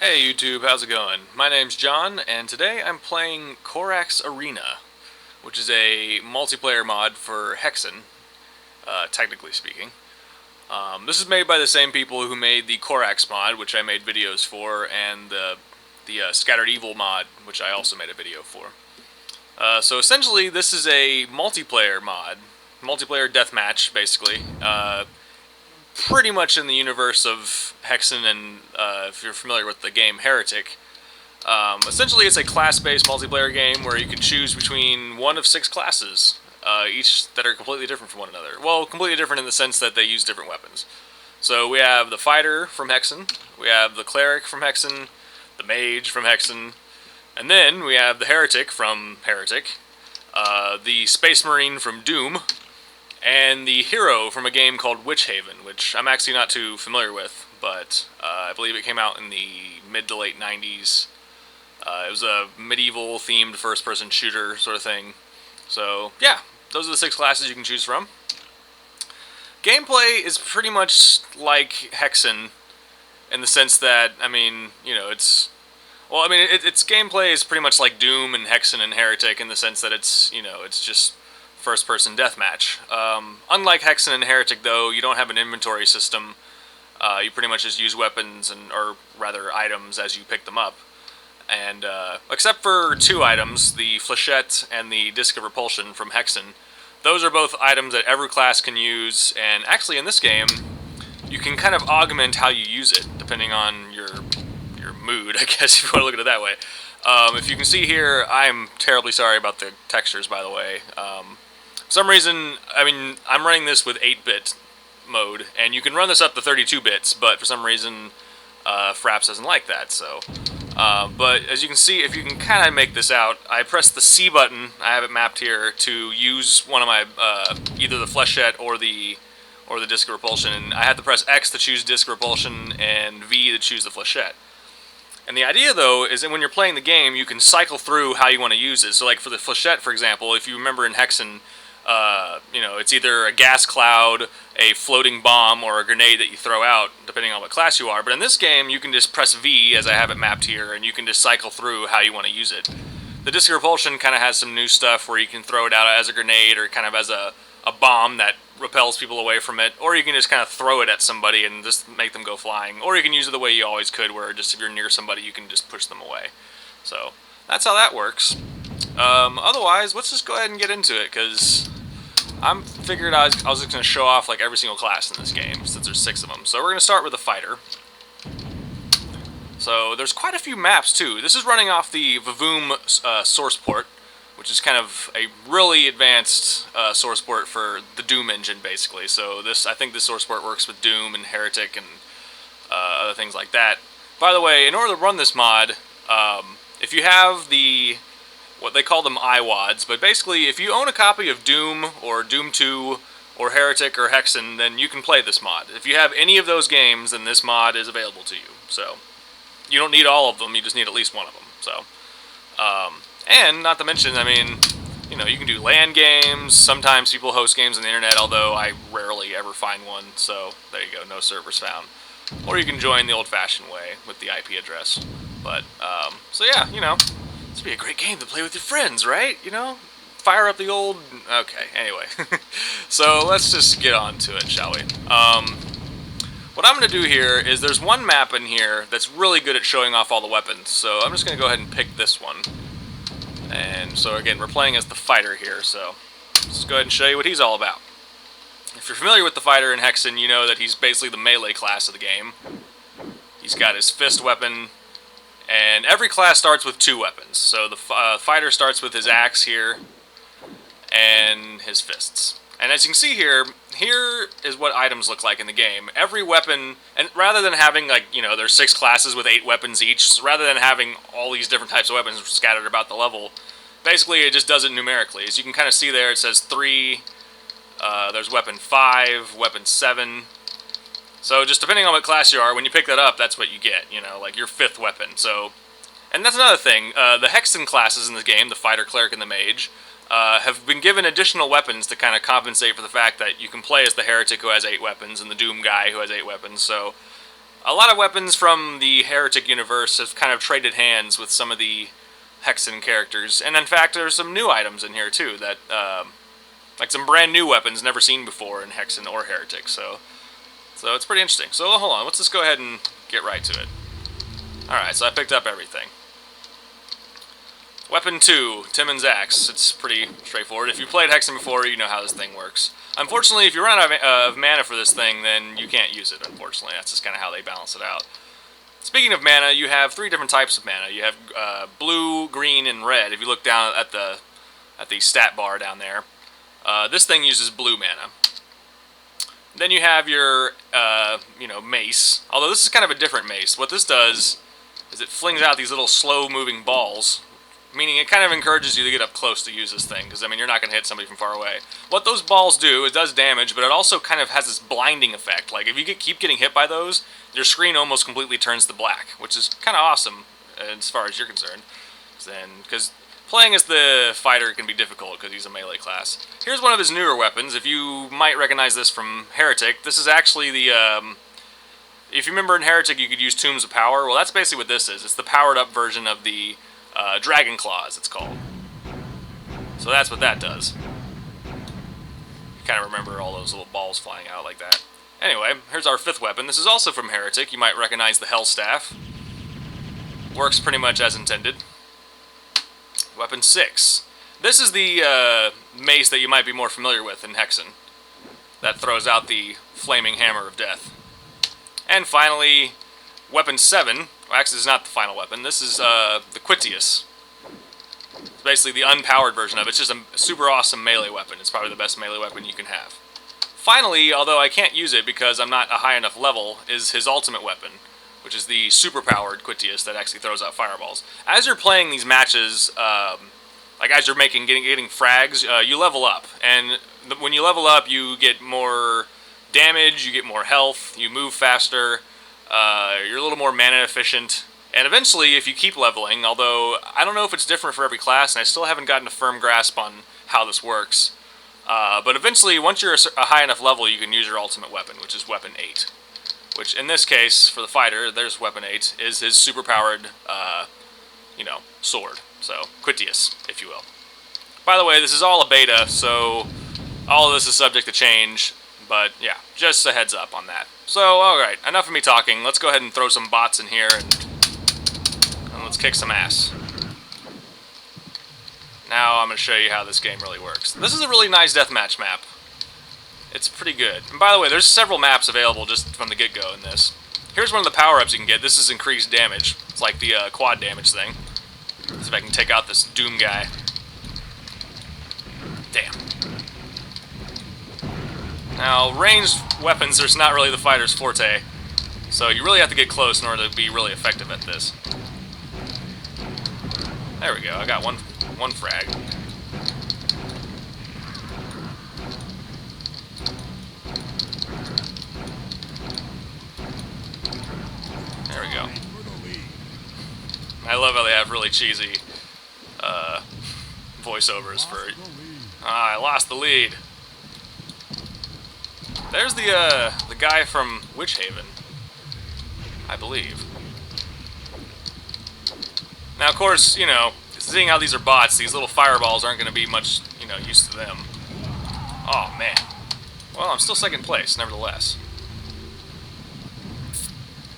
Hey YouTube, how's it going? My name's John, and today I'm playing Korax Arena, which is a multiplayer mod for Hexen, technically speaking. This is made by the same people who made the Korax mod, which I made videos for, and the Scattered Evil mod, which I also made a video for. So essentially, this is a multiplayer mod, multiplayer deathmatch, basically. Pretty much in the universe of Hexen, and if you're familiar with the game Heretic. Essentially, it's a class-based multiplayer game where you can choose between one of 6 classes, each that are completely different from one another. Well, completely different in the sense that they use different weapons. So we have the Fighter from Hexen, we have the Cleric from Hexen, the Mage from Hexen, and then we have the Heretic from Heretic, the Space Marine from Doom, and the hero from a game called Witchaven, which I'm actually not too familiar with, but I believe it came out in the mid to late 90s. It was a medieval-themed first-person shooter sort of thing. So, yeah, those are the 6 classes you can choose from. Gameplay is pretty much like Hexen in the sense that, its gameplay is pretty much like Doom and Hexen and Heretic in the sense that it's just first-person deathmatch. Unlike Hexen and Heretic, though, you don't have an inventory system. You pretty much just use weapons or rather items as you pick them up. And except for 2 items, the Flechette and the Disc of Repulsion from Hexen, those are both items that every class can use. And actually, in this game, you can kind of augment how you use it depending on your mood, I guess, if you want to look at it that way. If you can see here, I'm terribly sorry about the textures, by the way. For some reason, I'm running this with 8-bit mode, and you can run this up to 32 bits, but for some reason, Fraps doesn't like that, so. But as you can see, if you can kind of make this out, I press the C button, I have it mapped here, to use one of my, either the Flechette or the Disc of Repulsion, and I have to press X to choose Disc of Repulsion, and V to choose the Flechette. And the idea, though, is that when you're playing the game, you can cycle through how you want to use it. So, like, for the Flechette, for example, if you remember in Hexen, it's either a gas cloud, a floating bomb, or a grenade that you throw out, depending on what class you are. But in this game, you can just press V, as I have it mapped here, and you can just cycle through how you want to use it. The Disc of Repulsion kind of has some new stuff where you can throw it out as a grenade or kind of as a bomb that repels people away from it, or you can just kind of throw it at somebody and just make them go flying, or you can use it the way you always could, where just if you're near somebody, you can just push them away. So that's how that works. Otherwise, let's just go ahead and get into it, because I'm figured I was just going to show off like every single class in this game, since there's 6 of them. So we're going to start with the Fighter. So there's quite a few maps too. This is running off the Vavoom source port, which is kind of a really advanced source port for the Doom engine, basically. So I think this source port works with Doom and Heretic and other things like that. By the way, in order to run this mod, if you have what they call them IWADs, but basically if you own a copy of Doom or Doom 2 or Heretic or Hexen, then you can play this mod. If you have any of those games, then this mod is available to you. So you don't need all of them, you just need at least one of them. So and not to mention, you can do LAN games. Sometimes people host games on the internet, although I rarely ever find one. So there you go, no servers found. Or you can join the old-fashioned way with the IP address. But so yeah, this would be a great game to play with your friends, right? Fire up the old. Okay, anyway, so let's just get on to it, shall we? What I'm going to do here is there's one map in here that's really good at showing off all the weapons. So I'm just going to go ahead and pick this one. And so again, we're playing as the Fighter here, so let's go ahead and show you what he's all about. If you're familiar with the Fighter in Hexen, you know that he's basically the melee class of the game. He's got his fist weapon, and every class starts with 2 weapons. So the Fighter starts with his axe here, and his fists. And as you can see here is what items look like in the game. Every weapon, and rather than having there's 6 classes with 8 weapons each, so rather than having all these different types of weapons scattered about the level, basically it just does it numerically. As you can kind of see there, it says 3, there's weapon 5, weapon 7. So just depending on what class you are, when you pick that up, that's what you get, like your 5th weapon. So, and that's another thing, the Hexen classes in this game, the Fighter, Cleric, and the Mage, have been given additional weapons to kind of compensate for the fact that you can play as the Heretic who has 8 weapons and the Doom guy who has 8 weapons. So a lot of weapons from the Heretic universe have kind of traded hands with some of the Hexen characters, and in fact, there's some new items in here too that, like some brand new weapons never seen before in Hexen or Heretic. So it's pretty interesting. So hold on, let's just go ahead and get right to it. All right, so I picked up everything. Weapon 2, Timon's Axe. It's pretty straightforward. If you played Hexen before, you know how this thing works. Unfortunately, if you run out of mana for this thing, then you can't use it, unfortunately. That's just kind of how they balance it out. Speaking of mana, you have 3 different types of mana. You have blue, green, and red. If you look down at the stat bar down there, this thing uses blue mana. Then you have your, mace. Although this is kind of a different mace. What this does is it flings out these little slow-moving balls, meaning it kind of encourages you to get up close to use this thing, because, I mean, you're not going to hit somebody from far away. What those balls do, it does damage, but it also kind of has this blinding effect. Like, if you keep getting hit by those, your screen almost completely turns to black, which is kind of awesome, as far as you're concerned. Because playing as the fighter can be difficult, because he's a melee class. Here's one of his newer weapons. If you might recognize this from Heretic, this is actually the, if you remember in Heretic you could use Tombs of Power, well, that's basically what this is. It's the powered-up version of the Dragon Claws, it's called. So that's what that does. You kind of remember all those little balls flying out like that. Anyway, here's our 5th weapon. This is also from Heretic. You might recognize the Hell Staff. Works pretty much as intended. Weapon 6. This is the mace that you might be more familiar with in Hexen. That throws out the flaming hammer of death. And finally, Weapon 7. Well, actually, this is not the final weapon. This is the Quitius. It's basically the unpowered version of it. It's just a super awesome melee weapon. It's probably the best melee weapon you can have. Finally, although I can't use it because I'm not a high enough level, is his ultimate weapon, which is the super-powered Quitius that actually throws out fireballs. As you're playing these matches, like as you're getting frags, you level up. And when you level up, you get more damage, you get more health, you move faster, you're a little more mana efficient. And eventually, if you keep leveling, although I don't know if it's different for every class, and I still haven't gotten a firm grasp on how this works, but eventually, once you're a high enough level, you can use your ultimate weapon, which is Weapon 8. Which, in this case, for the fighter, there's Weapon 8, is his super-powered, sword. So, Quitius, if you will. By the way, this is all a beta, so all of this is subject to change, but yeah, just a heads up on that. So, alright, enough of me talking. Let's go ahead and throw some bots in here, and let's kick some ass. Now I'm going to show you how this game really works. This is a really nice deathmatch map. It's pretty good. And by the way, there's several maps available just from the get-go in this. Here's one of the power-ups you can get. This is increased damage. It's like the quad damage thing. Let's see if I can take out this Doom guy. Damn. Now, ranged weapons, there's not really the fighter's forte. So you really have to get close in order to be really effective at this. There we go. I got one frag. There we go. I love how they have really cheesy voiceovers for I lost the lead. There's the guy from Witchaven, I believe. Now, of course, seeing how these are bots, these little fireballs aren't going to be much, use to them. Oh, man. Well, I'm still second place, nevertheless.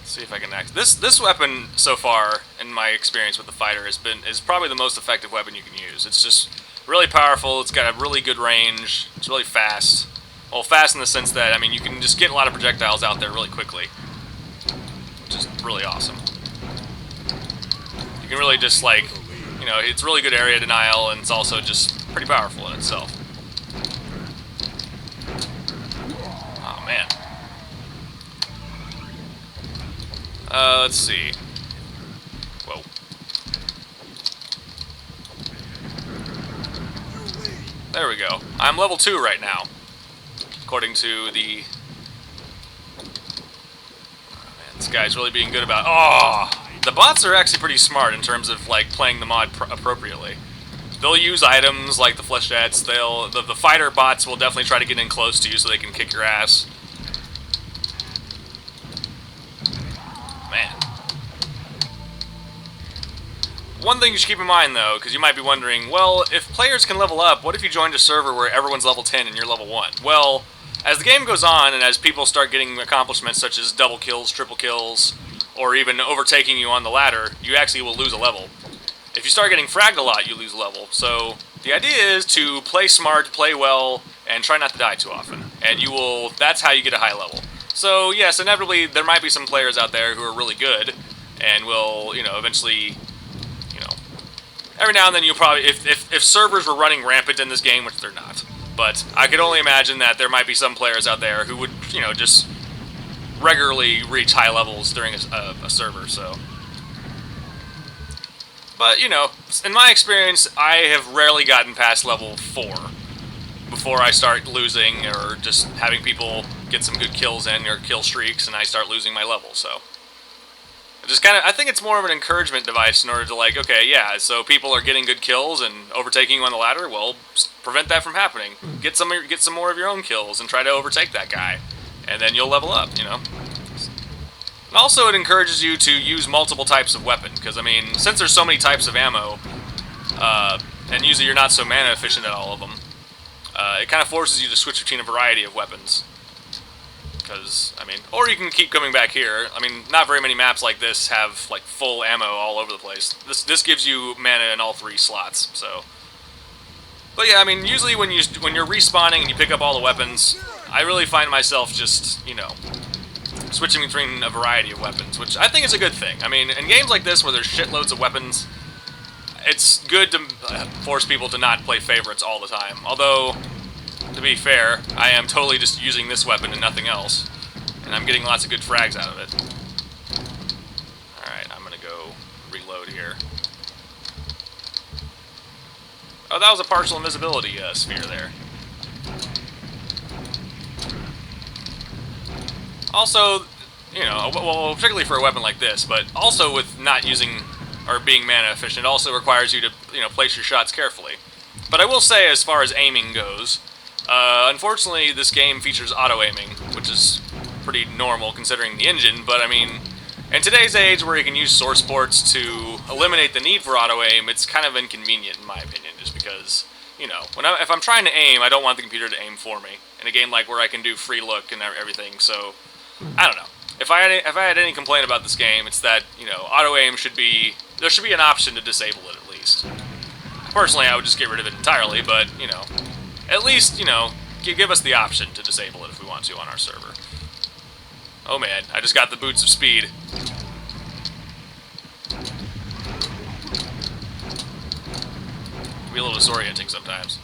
Let's see if I can act. This weapon, so far, in my experience with the fighter, is probably the most effective weapon you can use. It's just really powerful, it's got a really good range, it's really fast. Well, fast in the sense that, you can just get a lot of projectiles out there really quickly. Which is really awesome. You can really just, it's really good area denial, and it's also just pretty powerful in itself. Oh, man. Let's see. Whoa. There we go. I'm level 2 right now. According to the... Oh, man, this guy's really being good about... Oh! The bots are actually pretty smart in terms of, playing the mod appropriately. They'll use items like the flechettes. The fighter bots will definitely try to get in close to you so they can kick your ass. one thing you should keep in mind, though, because you might be wondering, well, if players can level up, what if you joined a server where everyone's level 10 and you're level 1? Well, as the game goes on, and as people start getting accomplishments such as double kills, triple kills, or even overtaking you on the ladder, you actually will lose a level. If you start getting fragged a lot, you lose a level. So the idea is to play smart, play well, and try not to die too often. And you will, that's how you get a high level. So yes, inevitably, there might be some players out there who are really good, and will, eventually, every now and then you'll probably, if servers were running rampant in this game, which they're not, but I could only imagine that there might be some players out there who would, just regularly reach high levels during a server, so. But, in my experience, I have rarely gotten past level 4 before I start losing or just having people get some good kills in or kill streaks and I start losing my level, so. I think it's more of an encouragement device in order to, like, okay, yeah, so people are getting good kills and overtaking you on the ladder, well, prevent that from happening. Get some more of your own kills and try to overtake that guy, and then you'll level up, And also it encourages you to use multiple types of weapon, because, I mean, since there's so many types of ammo, and usually you're not so mana efficient at all of them, it kind of forces you to switch between a variety of weapons. Because, I mean, or you can keep coming back here. I mean, not very many maps like this have, like, full ammo all over the place. This gives you mana in all 3 slots, so. But yeah, I mean, usually when you're respawning and you pick up all the weapons, I really find myself just, switching between a variety of weapons, which I think is a good thing. I mean, in games like this where there's shitloads of weapons, it's good to force people to not play favorites all the time. Although, to be fair, I am totally just using this weapon and nothing else. And I'm getting lots of good frags out of it. Alright, I'm gonna go reload here. Oh, that was a partial invisibility sphere there. Also, well, particularly for a weapon like this, but also with not using or being mana efficient, it also requires you to, place your shots carefully. But I will say, as far as aiming goes, unfortunately, this game features auto-aiming, which is pretty normal considering the engine, but I mean, in today's age where you can use source ports to eliminate the need for auto-aim, it's kind of inconvenient in my opinion, just because, if I'm trying to aim, I don't want the computer to aim for me, in a game like where I can do free look and everything, so, I don't know. If I had any complaint about this game, it's that, auto-aim there should be an option to disable it at least. Personally, I would just get rid of it entirely, but, at least, give us the option to disable it if we want to on our server. Oh man, I just got the boots of speed. Can be a little disorienting sometimes.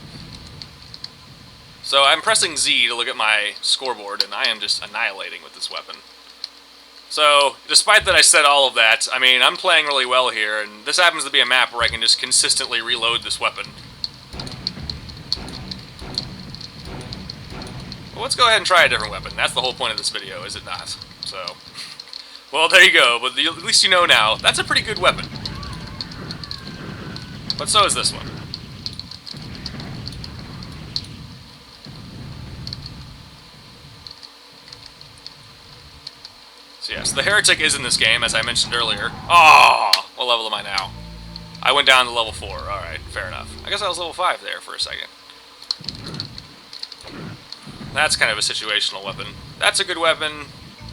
So I'm pressing Z to look at my scoreboard, and I am just annihilating with this weapon. So, despite that I said all of that, I mean, I'm playing really well here, and this happens to be a map where I can just consistently reload this weapon. Well, let's go ahead and try a different weapon. That's the whole point of this video, is it not? So, well, there you go, but at least you know now, that's a pretty good weapon. But so is this one. So yes, the Heretic is in this game, as I mentioned earlier. Oh, what level am I now? I went down to level 4. Alright, fair enough. I guess I was level 5 there for a second. That's kind of a situational weapon. That's a good weapon.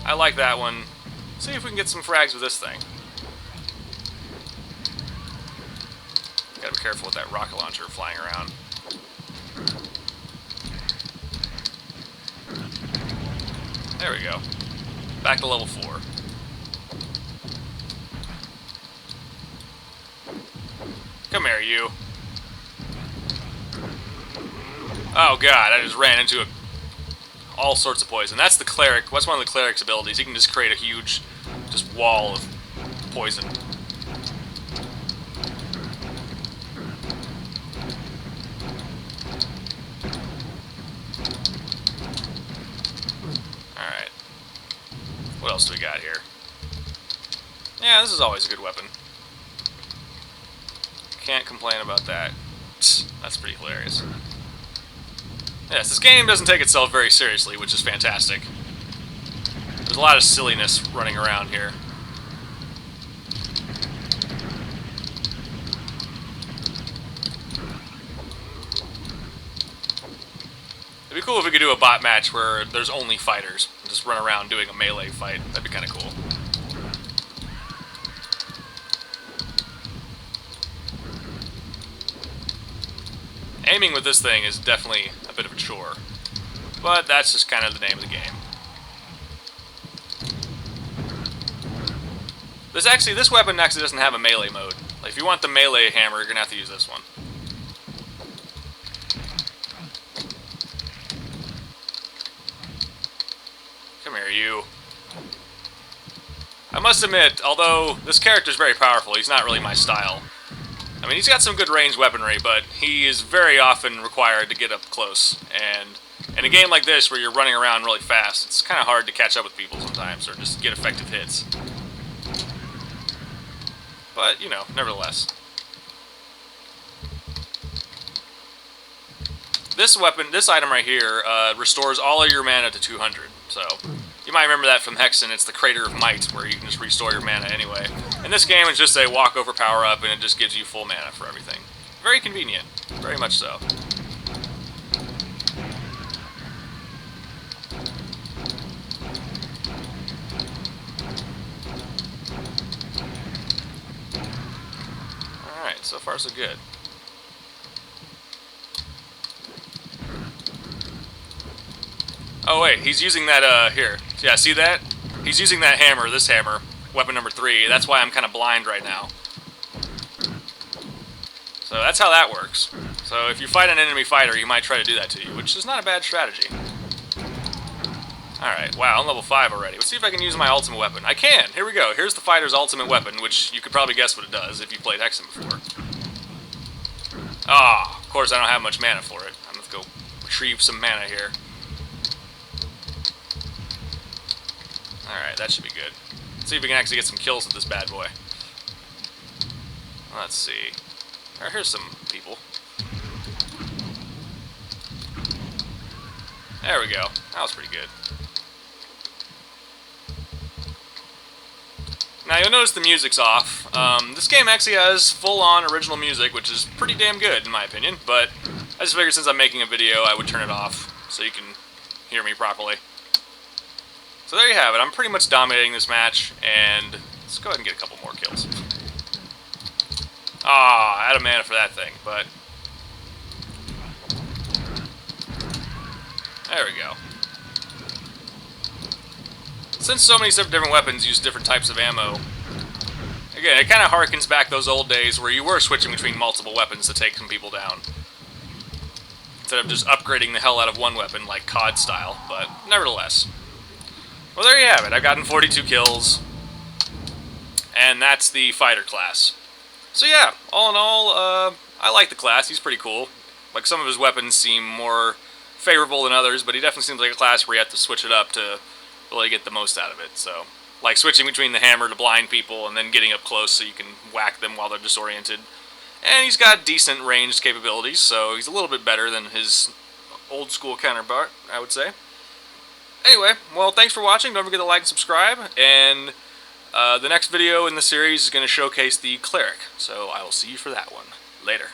I like that one. See if we can get some frags with this thing. Gotta be careful with that rocket launcher flying around. There we go. Back to level 4. Come here, you. Oh god, I just ran into all sorts of poison. That's the cleric. That's one of the cleric's abilities. He can just create a huge, just wall of poison. Alright. What else do we got here? Yeah, this is always a good weapon. Can't complain about that. That's pretty hilarious. Yes, this game doesn't take itself very seriously, which is fantastic. There's a lot of silliness running around here. cool if we could do a bot match where there's only fighters. Just run around doing a melee fight. That'd be kind of cool. Aiming with this thing is definitely a bit of a chore. But that's just kind of the name of the game. This weapon actually doesn't have a melee mode. Like, if you want the melee hammer, you're going to have to use this one. Come here, you. I must admit, although this character is very powerful, he's not really my style. I mean, he's got some good ranged weaponry, but he is very often required to get up close. And in a game like this, where you're running around really fast, it's kind of hard to catch up with people sometimes, or just get effective hits. But, you know, nevertheless. This item right here, restores all of your mana to 200. So, you might remember that from Hexen. It's the Crater of Might, where you can just restore your mana anyway. In this game, it's just a walk-over power-up, and it just gives you full mana for everything. Very convenient. Very much so. Alright, so far so good. Oh wait, he's using that, here. Yeah, see that? He's using that hammer, this hammer, weapon number 3. That's why I'm kind of blind right now. So that's how that works. So if you fight an enemy fighter, he might try to do that to you, which is not a bad strategy. Alright, wow, I'm level 5 already. Let's see if I can use my ultimate weapon. I can! Here we go. Here's the fighter's ultimate weapon, which you could probably guess what it does if you played Hexen before. Ah, of course I don't have much mana for it. I'm gonna go retrieve some mana here. Alright, that should be good. Let's see if we can actually get some kills with this bad boy. Let's see. Alright, here's some people. There we go. That was pretty good. Now you'll notice the music's off. This game actually has full-on original music, which is pretty damn good in my opinion, but I just figured since I'm making a video I would turn it off so you can hear me properly. So there you have it. I'm pretty much dominating this match, and let's go ahead and get a couple more kills. Ah, out of mana for that thing, but there we go. Since so many different weapons use different types of ammo, again, it kind of harkens back those old days where you were switching between multiple weapons to take some people down, instead of just upgrading the hell out of one weapon like COD style, but nevertheless. Well, there you have it. I've gotten 42 kills, and that's the fighter class. So yeah, all in all, I like the class. He's pretty cool. Like, some of his weapons seem more favorable than others, but he definitely seems like a class where you have to switch it up to really get the most out of it. So, like switching between the hammer to blind people and then getting up close so you can whack them while they're disoriented. And he's got decent ranged capabilities, so he's a little bit better than his old school counterpart, I would say. Anyway, well, thanks for watching. Don't forget to like and subscribe. And the next video in the series is going to showcase the Cleric. So I will see you for that one. Later.